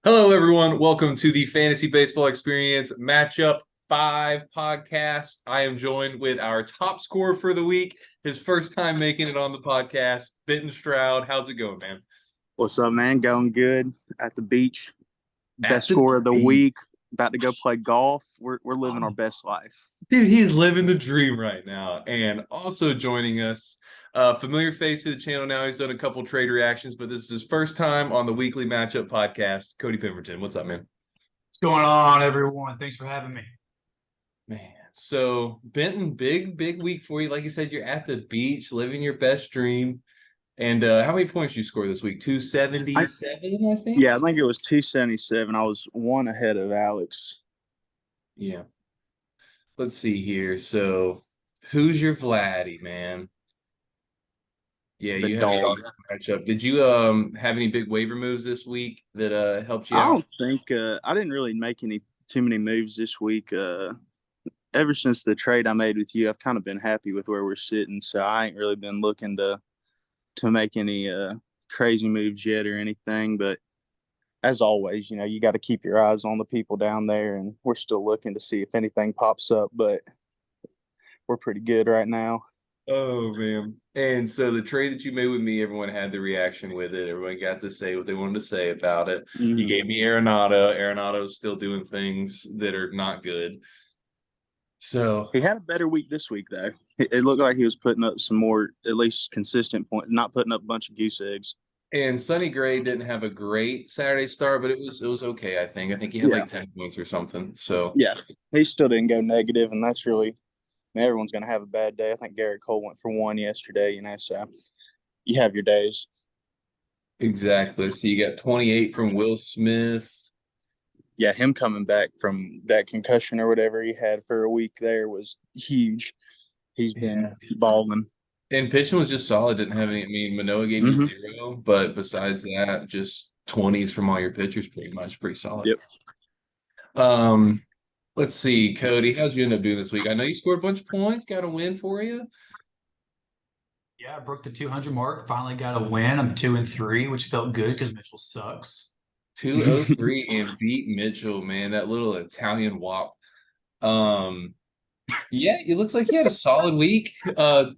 Hello, everyone. Welcome to the Fantasy Baseball Experience Matchup 5 podcast. I am joined with our top scorer for the week, his first time making it on the podcast, Benton Stroud. How's it going, man? What's up, man? Going good at the beach. At Best the score of the beach. week. About to go play golf. We're living our Oh, best life. dude, he is living the dream right now. And also joining us, familiar face to the channel now. He's done a couple trade reactions, but this is his first time on the weekly matchup podcast. Kody Pemberton, what's up, man? What's going on, everyone? Thanks for having me. Man, so Benton, big week for you. Like you said, you're at the beach, living your best dream. And how many points you score this week? 277, I think. Yeah, I think it was 277. I was one ahead of Alex. Yeah. Let's see here. So, who's your Vladdy, man? Yeah, The you had a dog. dog matchup. Did you have any big waiver moves this week that helped you I out? don't think I didn't really make too many moves this week. Ever since the trade I made with you, I've kind of been happy with where we're sitting. So I ain't really been looking to make any crazy moves yet or anything. But as always, you got to keep your eyes on the people down there, and we're still looking to see if anything pops up, but we're pretty good right now. Oh man. And so the trade that you made with me, everyone had the reaction with it. Everyone got to say what they wanted to say about it. You gave me Arenado. Arenado's still doing things that are not good. So He had a better week this week, though. It looked like he was putting up some more, at least consistent points, not putting up a bunch of goose eggs. and Sonny Gray didn't have a great Saturday start, but it was okay, I think. I think he had Yeah, like 10 points or something. So yeah. He still didn't go negative, and that's really, everyone's going to have a bad day. I think Garrett Cole went for one yesterday, so you have your days. exactly. So you got 28 from Will Smith. Yeah, him coming back from that concussion or whatever he had for a week there was huge. He's been Yeah. balling. And pitching was just solid. Didn't have any. I mean, Manoah gave you Mm-hmm. 0, but besides that, just 20s from all your pitchers, pretty much, pretty solid. Yep. Um, let's see, Kody, how'd you end up doing this week? I know you scored a bunch of points, got a win for you. Yeah, I broke the 200 mark. Finally got a win. I'm 2-3, which felt good because Mitchell sucks. 203 and beat Mitchell, man. That little Italian wop. Um, yeah, it looks like you had a solid week.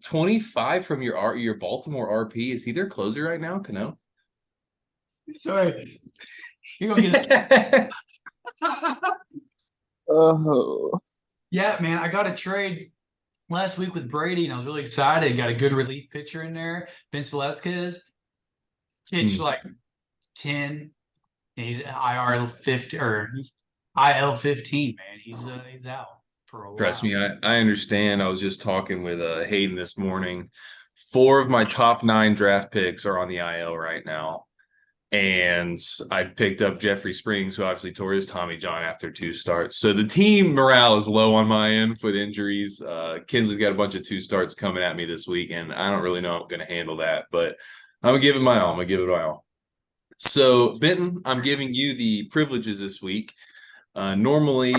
25 from your Baltimore RP. Is he their closer right now, Cano? Sorry, you're gonna get. Oh, Yeah, man, I got a trade last week with Brady, and I was really excited. Got a good relief pitcher in there, Vince Velasquez. Pitched like 10, and he's IR 50 or IL 15. Man, he's out for a Trust while. me, I understand. I was just talking with Hayden this morning. 4 of my top 9 draft picks are on the IL right now. And I picked up Jeffrey Springs, who obviously tore his Tommy John after 2 starts. So the team morale is low on my end with injuries. Kinsley's got a bunch of 2 starts coming at me this week, and I don't really know how I'm going to handle that. But I'm going to give it my all. I'm going to give it my all. So, Benton, I'm giving you the privileges this week. Normally,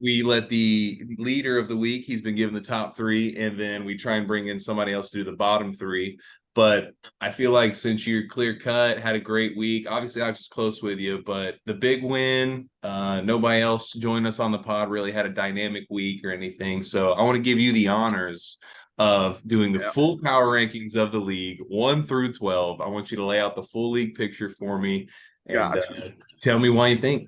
we let the leader of the week, he's been given the top 3, and then we try and bring in somebody else to do the bottom 3. But I feel like since you're clear cut, had a great week, obviously I was close with you, but the big win, nobody else joined us on the pod really had a dynamic week or anything. So I want to give you the honors of doing the full power rankings of the league, 1 through 12. I want you to lay out the full league picture for me and gotcha. tell me why you think.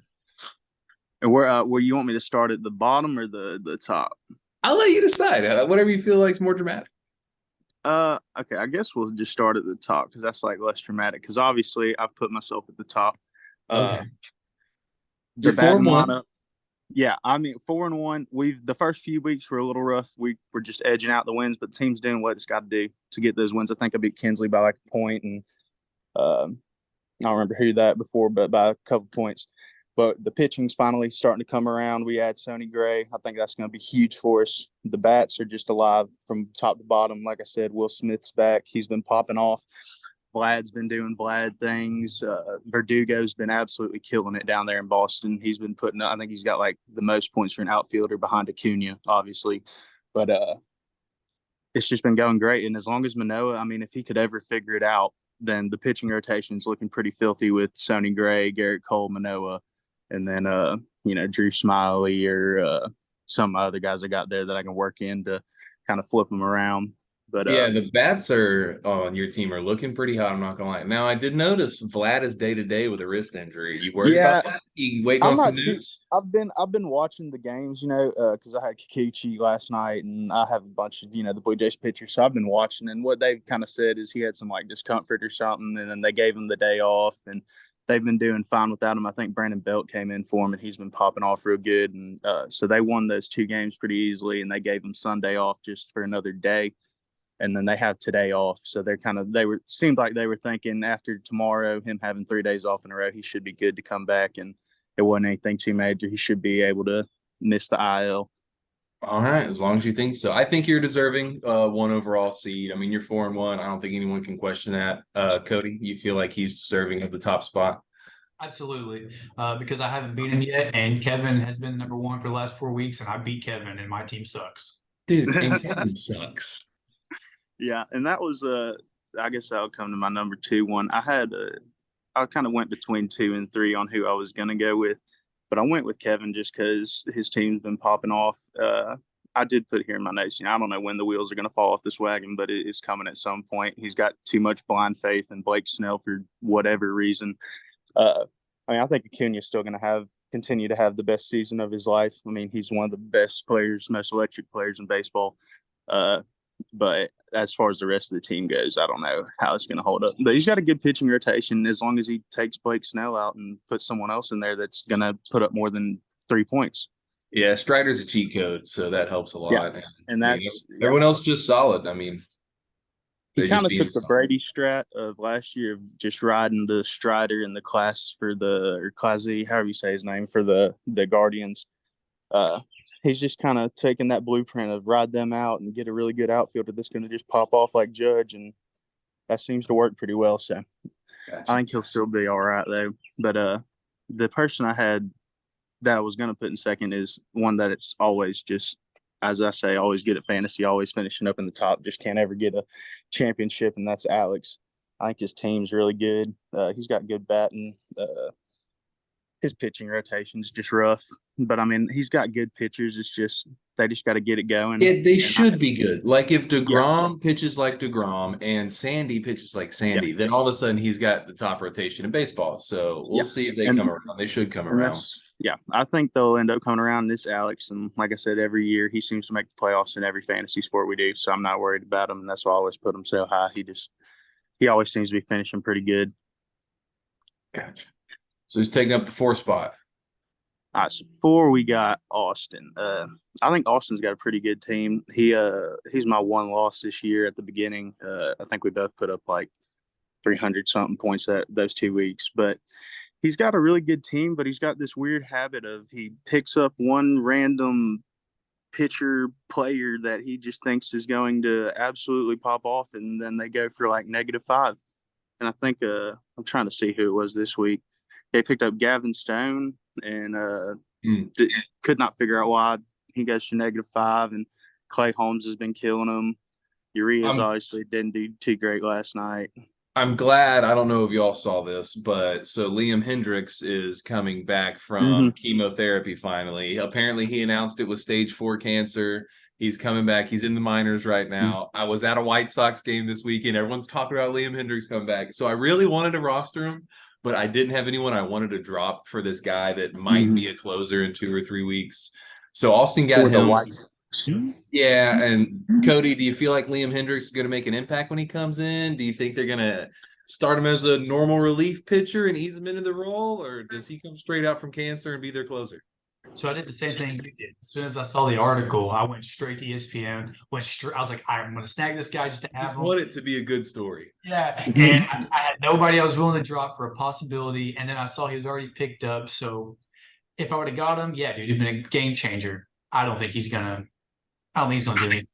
And where you want me to start at the bottom or the top? I'll let you decide. Whatever you feel like is more dramatic. Okay, I guess we'll just start at the top because that's like less dramatic. Because obviously I've put myself at the top. Okay. The You're 4 batting and 1. lineup. Yeah, I mean 4-1. The first few weeks were a little rough. We were just edging out the wins, but the team's doing what it's got to do to get those wins. I think I beat Kinsley by like a point, and I don't remember who that before, but by a couple points. But the pitching's finally starting to come around. We add Sonny Gray. I think that's going to be huge for us. The bats are just alive from top to bottom. Like I said, Will Smith's back. He's been popping off. Vlad's been doing Vlad things. Verdugo's been absolutely killing it down there in Boston. He's been putting up, I think he's got like the most points for an outfielder behind Acuna, obviously. But it's just been going great. And as long as Manoah, I mean, if he could ever figure it out, then the pitching rotation is looking pretty filthy with Sonny Gray, Garrett Cole, Manoah, and then Drew Smiley or some other guys I got there that I can work in to kind of flip them around. But Yeah, the bats are on your team are looking pretty hot. I'm not gonna lie. Now I did notice Vlad is day to day with a wrist injury. You worried about that? You waiting I'm on some not too. news? I've been watching the games, because I had Kikuchi last night, and I have a bunch of the Blue Jays pitchers, so I've been watching. And what they've kind of said is he had some like discomfort or something, and then they gave him the day off, and they've been doing fine without him. I think Brandon Belt came in for him, and he's been popping off real good, and so they won those 2 games pretty easily, and they gave him Sunday off just for another day. And then they have today off. So seemed like they were thinking after tomorrow, him having 3 days off in a row, he should be good to come back. And it wasn't anything too major. He should be able to miss the IL. All right, as long as you think so. I think you're deserving 1 overall seed. I mean, you're 4-1. I don't think anyone can question that. Kody, you feel like he's deserving of the top spot? Absolutely, because I haven't beat him yet, and Kevin has been number 1 for the last 4 weeks, and I beat Kevin, and my team sucks. Dude, and Kevin sucks. Yeah, and that was I guess that'll come to my number 2 one. I kind of went between 2 and 3 on who I was gonna go with, but I went with Kevin just because his team's been popping off. I did put here in my notes, I don't know when the wheels are gonna fall off this wagon, but it is coming at some point. He's got too much blind faith in Blake Snell for whatever reason. I think Acuna's still gonna continue to have the best season of his life. I mean, he's one of the best players, most electric players in baseball. But as far as the rest of the team goes, I don't know how it's going to hold up. But he's got a good pitching rotation as long as he takes Blake Snell out and puts someone else in there that's going to put up more than 3 points. Yeah, Strider's a cheat code, so that helps a lot. Yeah, and everyone else just solid. I mean, he kind of took the Brady strat of last year of just riding the Strider in the class for or Classy, however you say his name, for the Guardians. He's just kind of taking that blueprint of ride them out and get a really good outfielder that's going to just pop off like Judge, and that seems to work pretty well. So gotcha. I think he'll still be all right though. But the person I had that I was going to put in second is one that it's always just, as I say, always good at fantasy, always finishing up in the top, just can't ever get a championship, and that's Alex. I think his team's really good. He's got good batting. His pitching rotation's just rough, but I mean, he's got good pitchers. It's just they just got to get it going. Yeah, they should be good. Like if DeGrom pitches like DeGrom and Sandy pitches like Sandy, then all of a sudden he's got the top rotation in baseball. So we'll see if they come around. They should come around. Yeah, I think they'll end up coming around. This Alex, and like I said, every year he seems to make the playoffs in every fantasy sport we do. So I'm not worried about him, and that's why I always put him so high. He always seems to be finishing pretty good. Gotcha. So he's taking up the 4 spot. All right, so 4 we got Austin. I think Austin's got a pretty good team. He's my 1 loss this year at the beginning. I think we both put up like 300 something points those 2 weeks, but he's got a really good team. But he's got this weird habit of he picks up one random pitcher player that he just thinks is going to absolutely pop off, and then they go for like -5. And I think I'm trying to see who it was this week. They picked up Gavin Stone, and could not figure out why he goes to -5. And Clay Holmes has been killing him. Urias obviously didn't do too great last night. I'm glad. I don't know if y'all saw this, but so Liam Hendricks is coming back from chemotherapy finally. Apparently, he announced it was stage 4 cancer. He's coming back. He's in the minors right now. I was at a White Sox game this weekend. Everyone's talking about Liam Hendricks coming back. So I really wanted to roster him, but I didn't have anyone I wanted to drop for this guy that might be a closer in 2 or 3 weeks. So Austin got him. Yeah, and Kody, do you feel like Liam Hendricks is going to make an impact when he comes in? Do you think they're going to start him as a normal relief pitcher and ease him into the role, or does he come straight out from cancer and be their closer? So I did the same thing you did. As soon as I saw the article, I went straight to ESPN. I was like, I'm going to snag this guy just to have him. Want it to be a good story. Yeah, and I had nobody I was willing to drop for a possibility, and then I saw he was already picked up. So if I would have got him, yeah, dude, it'd been a game changer. I don't think he's gonna do anything.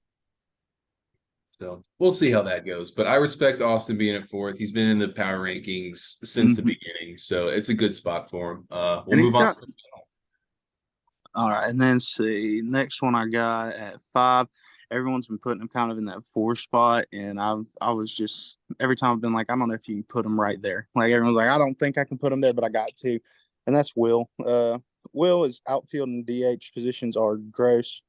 So we'll see how that goes. But I respect Austin being at 4th. He's been in the power rankings since the beginning, so it's a good spot for him. We'll move on. All right, and then see, next one I got at 5. everyone's been putting him kind of in that 4 spot, and I was just every time I've been like, I don't know if you can put him right there. Like everyone's like, I don't think I can put him there, but I got to, and that's Will. Will, his outfield and DH positions are gross,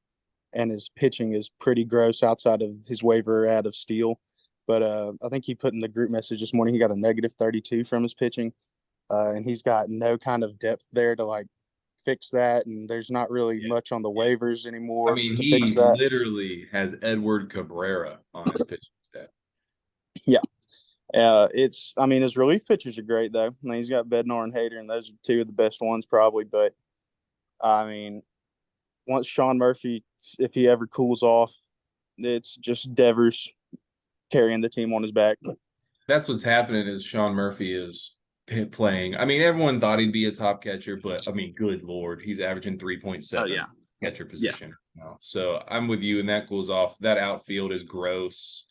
and his pitching is pretty gross outside of his waiver ad of Steele. But I think he put in the group message this morning he got a -32 from his pitching, and he's got no kind of depth there to like fix that, and there's not really Yeah. much on the waivers I anymore mean, to he fix that. literally has Edward Cabrera on his pitching staff. Yeah. I mean, his relief pitchers are great though. I mean, he's got Bednar and Hader, and those are 2 of the best ones probably. But I mean, once Sean Murphy, if he ever cools off, it's just Devers carrying the team on his back. That's what's happening is Sean Murphy is playing. I mean, everyone thought he'd be a top catcher, but I mean, good Lord, he's averaging 3.7 Oh yeah. catcher position now. So I'm with you, and that cools off. That outfield is gross.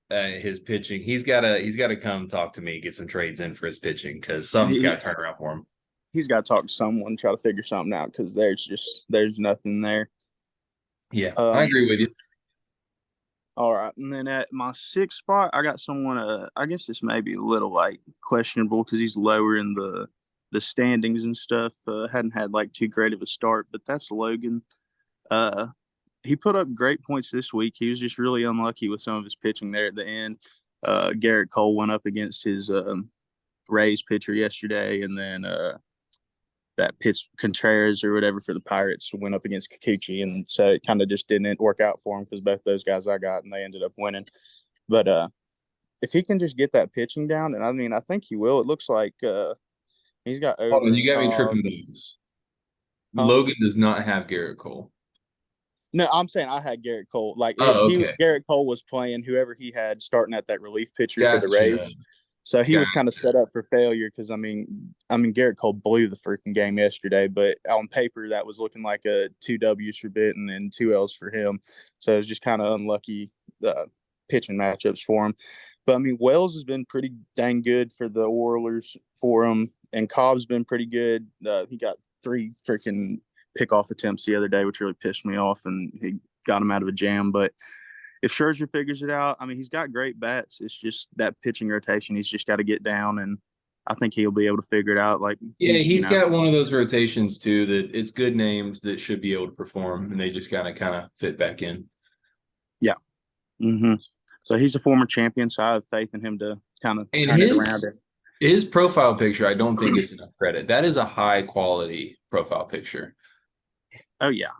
His pitching, he's gotta come talk to me, get some trades in for his pitching because something's got to turn around for him. He's got to talk to someone, try to figure something out because there's nothing there. Yeah, I agree with you. All right, and then at my 6th spot, I got someone. I guess this may be a little like questionable because he's lower in the standings and stuff. Hadn't had like too great of a start, but that's Logan. He put up great points this week. He was just really unlucky with some of his pitching there at the end. Garrett Cole went up against his Rays pitcher yesterday, and then that Pitts Contreras or whatever for the Pirates went up against Kikuchi, and so it kind of just didn't work out for him because both those guys I got, and they ended up winning. But if he can just get that pitching down, and I mean, I think he will. It looks like he's got over. Hold on, you got me tripping those. Logan does not have Garrett Cole. No, I'm saying I had Garrett Cole. Like okay. Garrett Cole was playing whoever he had starting at that relief pitcher for the Gotcha. Rays. So he was kind of set up for failure because I mean Garrett Cole blew the freaking game yesterday, but on paper that was looking like a 2 W's for Benton and 2 L's for him. So it was just kind of unlucky pitching matchups for him. But I mean Wells has been pretty dang good for the Oilers for him, and Cobb's been pretty good. He got 3 freaking pickoff attempts the other day, which really pissed me off, and he got him out of a jam. But if Scherzer figures it out, I mean, he's got great bats. It's just that pitching rotation he's just got to get down, and I think he'll be able to figure it out. Like, he's got one of those rotations too that it's good names that should be able to perform, and they just kind of fit back in. Yeah. Mm-hmm. So he's a former champion, so I have faith in him to kind of turn it around. His profile picture, I don't think it's enough credit. That is a high quality profile picture. Oh yeah.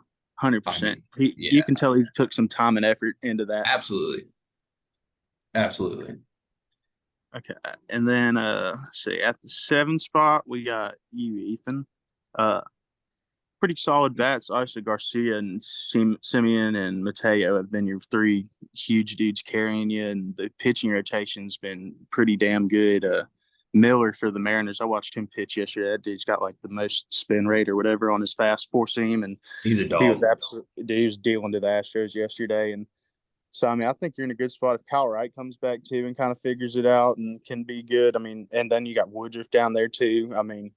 100%. You can tell he took some time and effort into that. Absolutely. Okay, and then see at the 7th spot we got you, Ethan. Pretty solid bats. Obviously Garcia and Simeon and Mateo have been your 3 huge dudes carrying you, and the pitching rotation's been pretty damn good. Miller for the Mariners, I watched him pitch yesterday. That dude's got like the most spin rate or whatever on his fast 4-seam, and he's a dog. He was dealing to the Astros yesterday, and so I mean I think you're in a good spot if Kyle Wright comes back too and kind of figures it out and can be good. I mean, and then you got Woodruff down there too. I mean,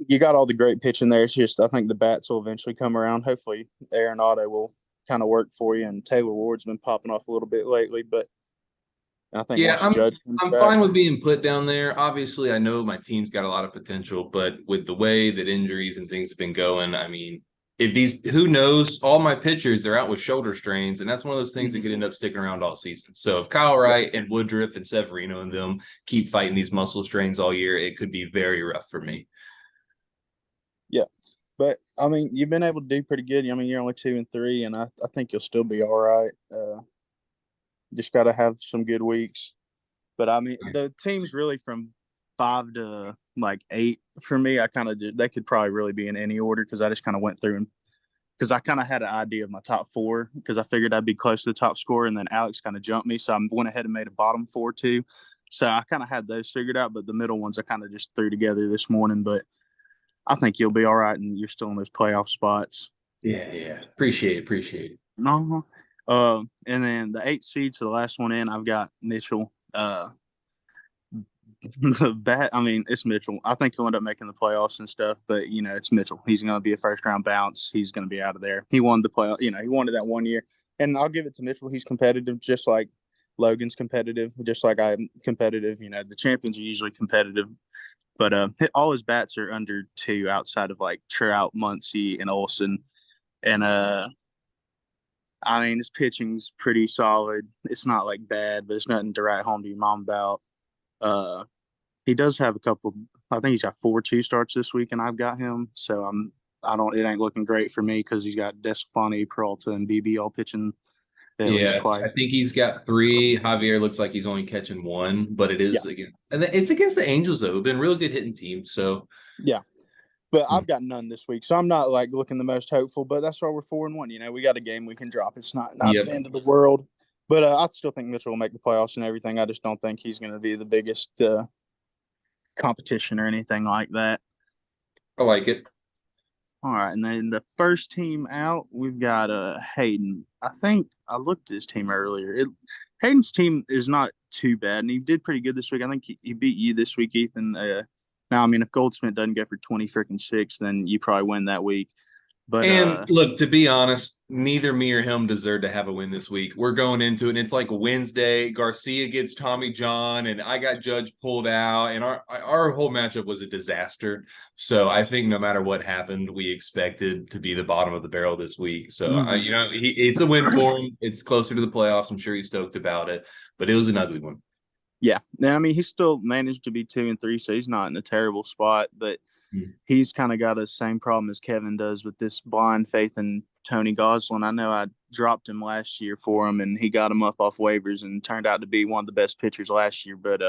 you got all the great pitching there. It's just I think the bats will eventually come around. Hopefully, Arenado will kind of work for you, and Taylor Ward's been popping off a little bit lately, but. I think I'm fine with being put down there. Obviously, I know my team's got a lot of potential, but with the way that injuries and things have been going, I mean, who knows, all my pitchers, they're out with shoulder strains, and that's one of those things that could end up sticking around all season. So if Kyle Wright and Woodruff and Severino and them keep fighting these muscle strains all year, it could be very rough for me. Yeah. But I mean, you've been able to do pretty good. I mean, you're only 2-3, and I think you'll still be all right. Just got to have some good weeks. But I mean, the teams really from 5 to like 8 for me, I kind of did. They could probably really be in any order because I just kind of went through and because I kind of had an idea of my top 4 because I figured I'd be close to the top score, and then Alex kind of jumped me, so I went ahead and made a bottom 4 too. So I kind of had those figured out, but the middle ones I kind of just threw together this morning. But I think you'll be all right, and you're still in those playoff spots. Yeah. Appreciate it. And then the 8th seed, so the last one in, I've got Mitchell. The bat, I mean, it's Mitchell. I think he'll end up making the playoffs and stuff, but it's Mitchell. He's going to be a first round bounce. He's going to be out of there. He won the playoff. He wanted that 1 year, and I'll give it to Mitchell. He's competitive, just like Logan's competitive, just like I'm competitive. The champions are usually competitive, but all his bats are under 2 outside of like Trout, Muncy, and Olson, and I mean, his pitching's pretty solid. It's not like bad, but it's nothing to write home to your mom about. Uh, he does have a couple. I think he's got 4 2 starts this week, and I've got him. So I don't. It ain't looking great for me because he's got Desclafani, Peralta, and BB all pitching at least Yeah, I twice. think he's got 3. Javier looks like he's only catching 1, but it Yeah, is again, and it's against the Angels though. Who've been a real good hitting team. So yeah. But I've got none this week, so I'm not like looking the most hopeful. But that's why we're 4-1. We got a game we can drop. It's not yep. the end of the world. But I still think Mitchell will make the playoffs and everything. I just don't think he's going to be the biggest competition or anything like that. I like it. All right, and then the first team out, we've got Hayden. I think I looked at his team earlier. Hayden's team is not too bad, and he did pretty good this week. I think he beat you this week, Ethan. Now, I mean, if Goldsmith doesn't go for 20-6, then you probably win that week. But Look, to be honest, neither me or him deserve to have a win this week. We're going into it, and it's like Wednesday. Garcia gets Tommy John, and I got Judge pulled out, and our whole matchup was a disaster. So I think no matter what happened, we expected to be the bottom of the barrel this week. So it's a win for him. It's closer to the playoffs. I'm sure he's stoked about it, but it was an ugly one. Yeah, I mean, he still managed to be 2-3, so he's not in a terrible spot. But he's kind of got the same problem as Kevin does with this blind faith in Tony Goslin. I know I dropped him last year for him, and he got him up off waivers and turned out to be one of the best pitchers last year. But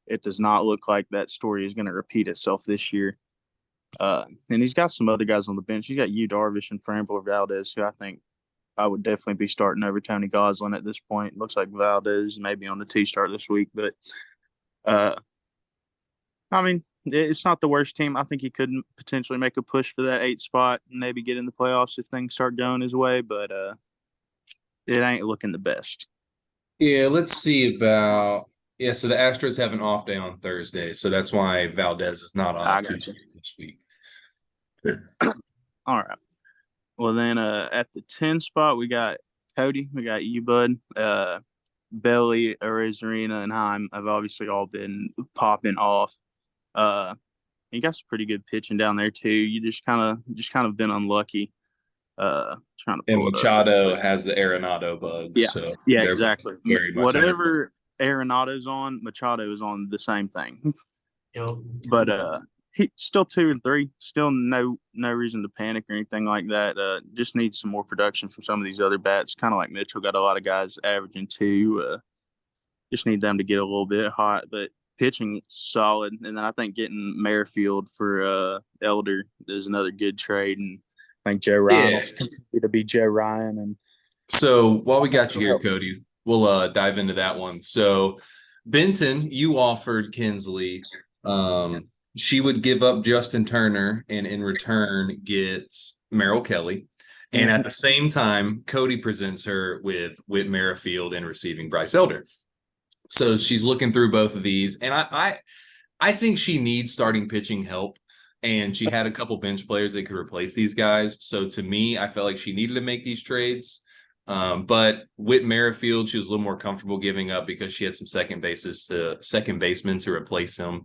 it does not look like that story is going to repeat itself this year. And he's got some other guys on the bench. He's got Yu Darvish and Framber Valdez, who I think I would definitely be starting over Tony Goslin at this point. Looks like Valdez maybe on the 2 start this week, but I mean, it's not the worst team. I think he could potentially make a push for that 8 spot and maybe get in the playoffs if things start going his way, but it ain't looking the best. Yeah, let's see about so the Astros have an off day on Thursday, so that's why Valdez is not on Tuesday this week. All right. Well, then at the 10 spot, we got Kody. We got you, Bud. Belly, Arena, and Heim have obviously all been popping off. You got some pretty good pitching down there too. You just kind of been unlucky. Trying to and pull Machado has the Arenado bug. Yeah, so yeah, exactly. Very much whatever Arenado's on, Machado is on the same thing. Yep. But he still 2-3. Still no reason to panic or anything like that. Just needs some more production from some of these other bats. Kind of like Mitchell, got a lot of guys averaging 2. Just need them to get a little bit hot, but pitching solid. And then I think getting Merrifield for Elder is another good trade. And I think Joe Ryan will continue to be Joe Ryan. And so while we got you here, Kody, we'll dive into that one. So Benton, you offered Kinsley. She would give up Justin Turner and in return gets Merrill Kelly. And at the same time, Kody presents her with Whit Merrifield and receiving Bryce Elder. So she's looking through both of these. And I think she needs starting pitching help. And she had a couple bench players that could replace these guys. So to me, I felt like she needed to make these trades. But Whit Merrifield, she was a little more comfortable giving up because she had some second basemen to replace him.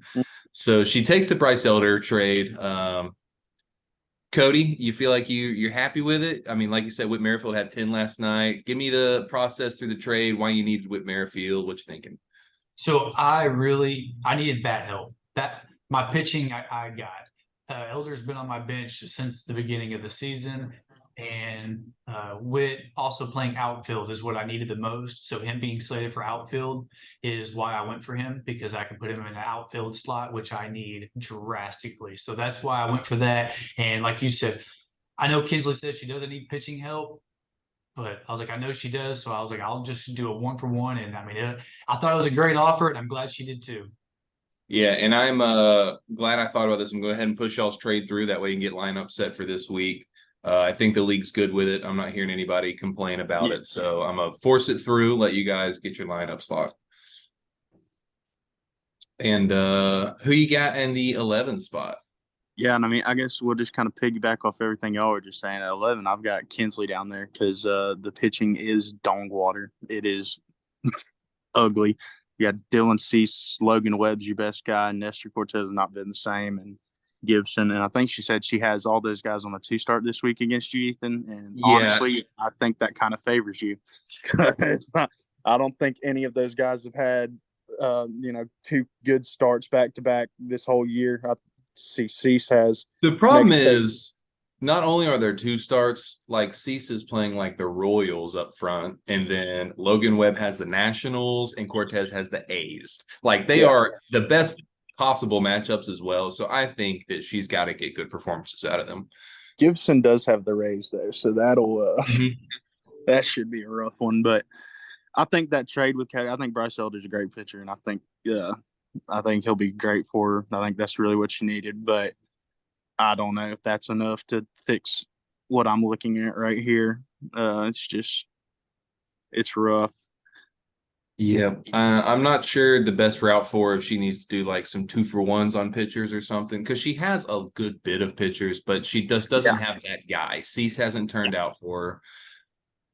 So she takes the Bryce Elder trade. Kody, you feel like you're happy with it? I mean, like you said, Whit Merrifield had 10 last night. Give me the process through the trade, why you needed Whit Merrifield, what you thinking? So I needed bat help. That my pitching I got. Elder's been on my bench since the beginning of the season. And Whit also playing outfield is what I needed the most. So him being slated for outfield is why I went for him, because I can put him in an outfield slot, which I need drastically. So that's why I went for that. And like you said, I know Kinsley says she doesn't need pitching help, but I was like, I know she does. So I was like, I'll just do a 1-for-1. And I mean, I thought it was a great offer, and I'm glad she did too. Yeah, and I'm glad I thought about this. I'm going to go ahead and push y'all's trade through. That way you can get lineup set for this week. I think the league's good with it. I'm not hearing anybody complain about it. So I'm going to force it through, let you guys get your lineups locked. And who you got in the 11 spot? Yeah, and I mean, I guess we'll just kind of piggyback off everything y'all were just saying. At 11, I've got Kinsley down there because the pitching is dong water. It is ugly. You got Dylan Cease, Logan Webb's your best guy. Nestor Cortez has not been the same, and Gibson. And I think she said she has all those guys on the 2 start this week against you, Ethan. And Yeah. honestly, I think that kind of favors you. I don't think any of those guys have had, 2 good starts back to back this whole year. I see Cease has. The problem is not only are there 2 starts, like Cease is playing like the Royals up front, and then Logan Webb has the Nationals and Cortez has the A's. Like they are the best possible matchups as well. So I think that she's got to get good performances out of them. Gibson does have the Rays though, so that'll that should be a rough one. But I think that trade with Kody, I think Bryce Elder's a great pitcher, and I think he'll be great for her. I think that's really what she needed, but I don't know if that's enough to fix what I'm looking at right here. It's rough. Yeah, I'm not sure the best route for her if she needs to do like some 2-for-1s on pitchers or something, because she has a good bit of pitchers, but she doesn't have that guy. Cease hasn't turned out for her.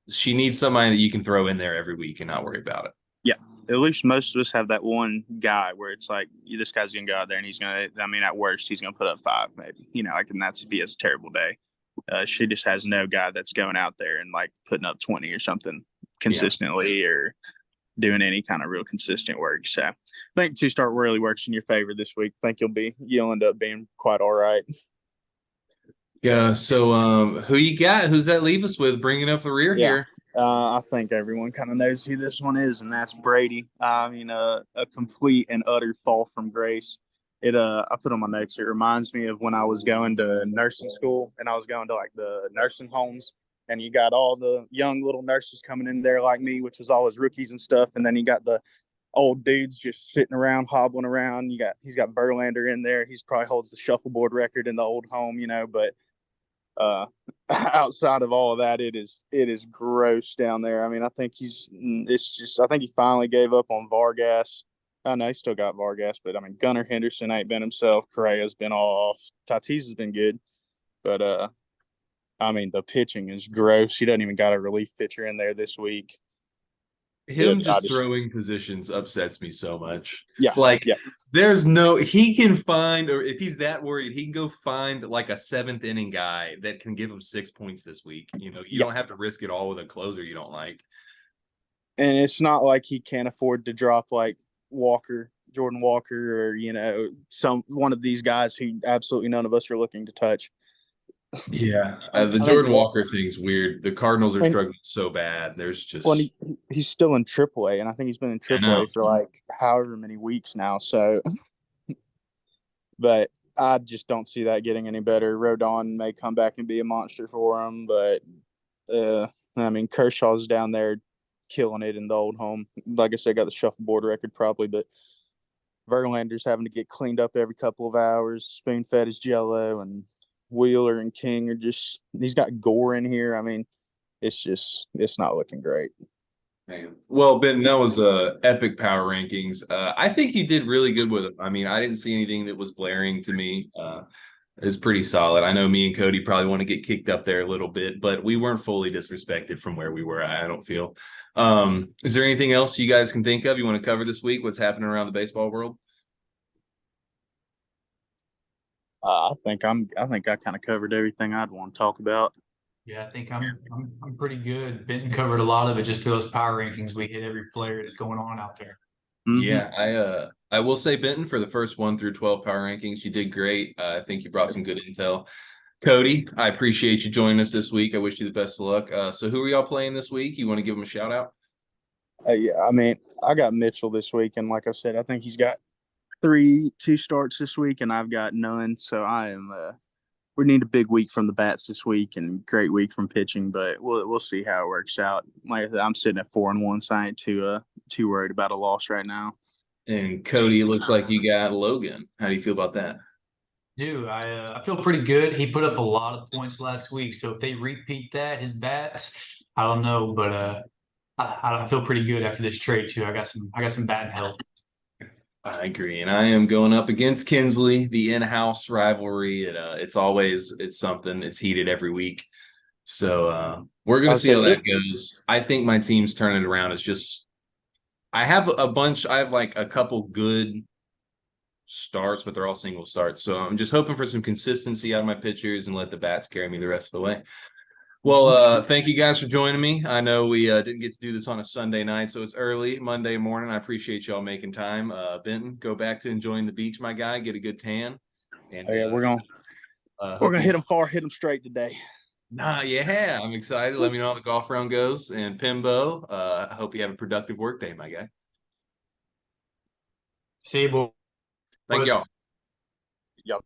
She needs somebody that you can throw in there every week and not worry about it. Yeah. At least most of us have that one guy where it's like, this guy's going to go out there and he's going to, I mean, at worst, he's going to put up 5, maybe, and that's if he has a terrible day. She just has no guy that's going out there and like putting up 20 or something consistently or doing any kind of real consistent work. So I think 2-start really works in your favor this week. I think you'll end up being quite all right. Yeah. So who you got? Who's that leave us with bringing up the rear here? I think everyone kind of knows who this one is, and that's Brady. I mean, a complete and utter fall from grace. I put on my notes. It reminds me of when I was going to nursing school, and I was going to like the nursing homes, and you got all the young little nurses coming in there like me, which was always rookies and stuff, and then you got the old dudes just sitting around, hobbling around. He's got Verlander in there. He's probably holds the shuffleboard record in the old home, but outside of all of that, it is gross down there. I mean, I think I think he finally gave up on Vargas. I know he still got Vargas, but I mean, Gunnar Henderson ain't been himself. Correa's been off. Tatis has been good, but I mean, the pitching is gross. He doesn't even got a relief pitcher in there this week. Him just throwing positions upsets me so much. Yeah. There's he can find, or if he's that worried, he can go find like a 7th inning guy that can give him 6 points this week. You don't have to risk it all with a closer you don't like. And it's not like he can't afford to drop like Jordan Walker, or, one of these guys who absolutely none of us are looking to touch. Yeah, the Jordan Walker thing's weird. The Cardinals are struggling so bad. There's just he's still in AAA, and I think he's been in AAA for like however many weeks now. So, but I just don't see that getting any better. Rodon may come back and be a monster for him, but I mean, Kershaw's down there killing it in the old home. Like I said, got the shuffleboard record probably, but Verlander's having to get cleaned up every couple of hours, spoon fed his Jello, and Wheeler and King are he's got Gore in here. I mean, it's not looking great. Man. Well, Ben, that was epic power rankings. I think you did really good with them. I mean, I didn't see anything that was blaring to me. It was pretty solid. I know me and Kody probably want to get kicked up there a little bit, but we weren't fully disrespected from where we were, I don't feel. Is there anything else you guys can think of you want to cover this week? What's happening around the baseball world? I think I kind of covered everything I'd want to talk about. Yeah, I think I'm pretty good. Benton covered a lot of it. Just those power rankings, we hit every player that's going on out there. Mm-hmm. Yeah, I will say, Benton, for the first 1 through 12 power rankings, you did great. I think you brought some good intel. Kody, I appreciate you joining us this week. I wish you the best of luck. So who are y'all playing this week? You want to give them a shout out? Yeah, I mean, I got Mitchell this week, and like I said, I think he's got 2 starts this week, and I've got none. So I am. We need a big week from the bats this week, and great week from pitching. But we'll see how it works out. Like I said, I'm sitting at 4-1, so I ain't too worried about a loss right now. And Kody, it looks like you got Logan. How do you feel about that? Dude, I feel pretty good. He put up a lot of points last week, so if they repeat that, his bats, I don't know, but I feel pretty good after this trade too. I got some batting help. I agree, and I am going up against Kinsley, the in-house rivalry. It's something. It's heated every week, so we're gonna I'll see say how that if goes. I think my team's turning it around. It's just I have a bunch. I have like a couple good starts, but they're all single starts. So I'm just hoping for some consistency out of my pitchers and let the bats carry me the rest of the way. Well, thank you guys for joining me. I know we didn't get to do this on a Sunday night, so it's early Monday morning. I appreciate y'all making time. Benton, go back to enjoying the beach, my guy. Get a good tan. And oh, yeah, we're hope gonna you. hit them far, hit them straight today. Nah, yeah, I'm excited. Let me know how the golf round goes. And Pimbo, I hope you have a productive work day, my guy. See you, Thank boys. y'all. Y'all